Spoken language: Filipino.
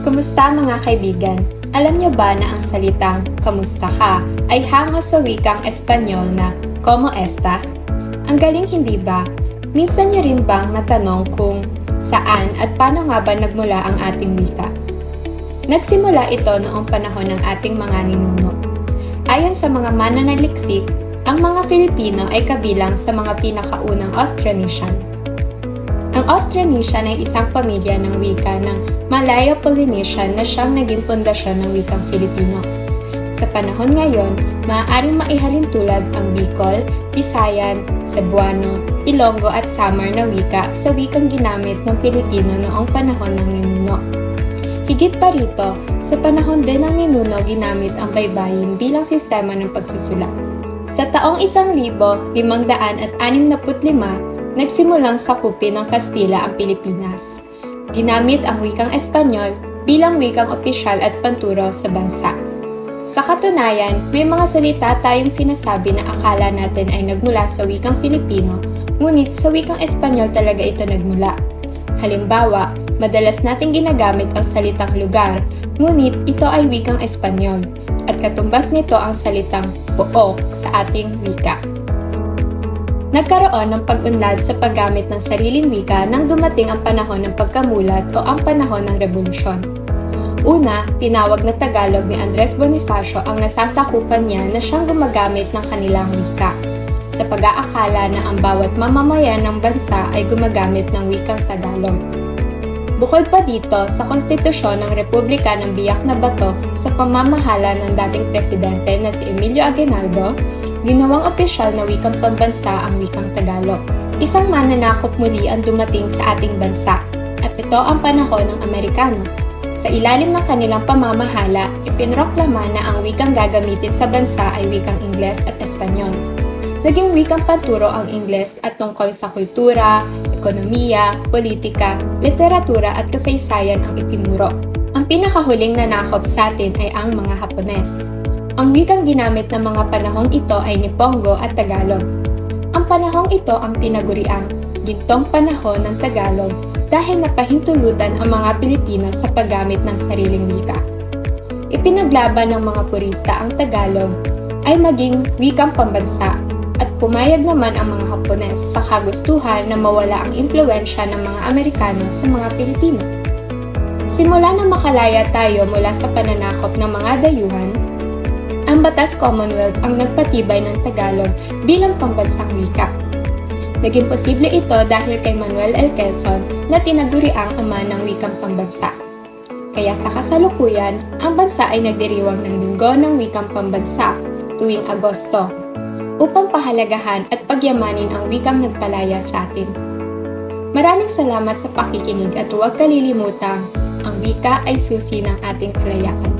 Kumusta mga kaibigan? Alam niyo ba na ang salitang "kamusta ka" ay hango sa wikang Espanyol na "como esta"? Ang galing, hindi ba? Minsan niyo rin bang natanong kung saan at paano nga ba nagmula ang ating wika? Nagsimula ito noong panahon ng ating mga ninuno. Ayon sa mga mananaliksik, ang mga Filipino ay kabilang sa mga pinakaunang Austronesian. Ang Austronesian ay isang pamilya ng wika ng Malayo-Polynesian na siyang naging pundasyon ng wikang Filipino. Sa panahon ngayon, maaaring maihalin tulad ang Bicol, Visayan, Cebuano, Ilonggo at Samar na wika sa wikang ginamit ng Pilipino noong panahon ng ninuno. Higit pa rito, sa panahon din ng ninuno ginamit ang baybayin bilang sistema ng pagsusulat. Sa taong 1565, nagsimulang sakupin ng Kastila ang Pilipinas. Ginamit ang wikang Espanyol bilang wikang opisyal at panturo sa bansa. Sa katunayan, may mga salita tayong sinasabi na akala natin ay nagmula sa wikang Filipino, ngunit sa wikang Espanyol talaga ito nagmula. Halimbawa, madalas nating ginagamit ang salitang lugar, ngunit ito ay wikang Espanyol, at katumbas nito ang salitang pook sa ating wika. Nagkaroon ng pag-unlad sa paggamit ng sariling wika nang dumating ang panahon ng pagkamulat o ang panahon ng Rebolusyon. Una, tinawag na Tagalog ni Andres Bonifacio ang nasasakupan niya na siyang gumagamit ng kanilang wika, sa pag-aakala na ang bawat mamamayan ng bansa ay gumagamit ng wikang Tagalog. Bukod pa dito, sa konstitusyon ng Republika ng Biak na Bato sa pamamahala ng dating presidente na si Emilio Aguinaldo, ginawang opisyal na wikang pambansa ang wikang Tagalog. Isang mananakop muli ang dumating sa ating bansa, at ito ang panahon ng Amerikano. Sa ilalim ng kanilang pamamahala, ipinroklama na ang wikang gagamitin sa bansa ay wikang Ingles at Espanyol. Naging wikang panturo ang Ingles at tungkol sa kultura, ekonomiya, politika, literatura at kasaysayan ang itinuro. Ang pinakahuling nanakop sa atin ay ang mga Hapones. Ang wikang ginamit ng mga panahong ito ay Nipongo at Tagalog. Ang panahong ito ang tinaguriang gintong panahon ng Tagalog dahil napahintulutan ang mga Pilipino sa paggamit ng sariling wika. Ipinaglaban ng mga purista ang Tagalog ay maging wikang pambansa at pumayag naman ang mga Hapones sa kagustuhan na mawala ang impluwensya ng mga Amerikano sa mga Pilipino. Simula na makalaya tayo mula sa pananakop ng mga dayuhan, ang Batas Commonwealth ang nagpatibay ng Tagalog bilang pambansang wika. Naging posible ito dahil kay Manuel L. Quezon na tinaguriang ama ng wikang pambansa. Kaya sa kasalukuyan, ang bansa ay nagdiriwang ng linggo ng wikang pambansa tuwing Agosto upang pahalagahan at pagyamanin ang wikang nagpalaya sa atin. Maraming salamat sa pakikinig at huwag kalilimutang ang wika ay susi ng ating kalayaan.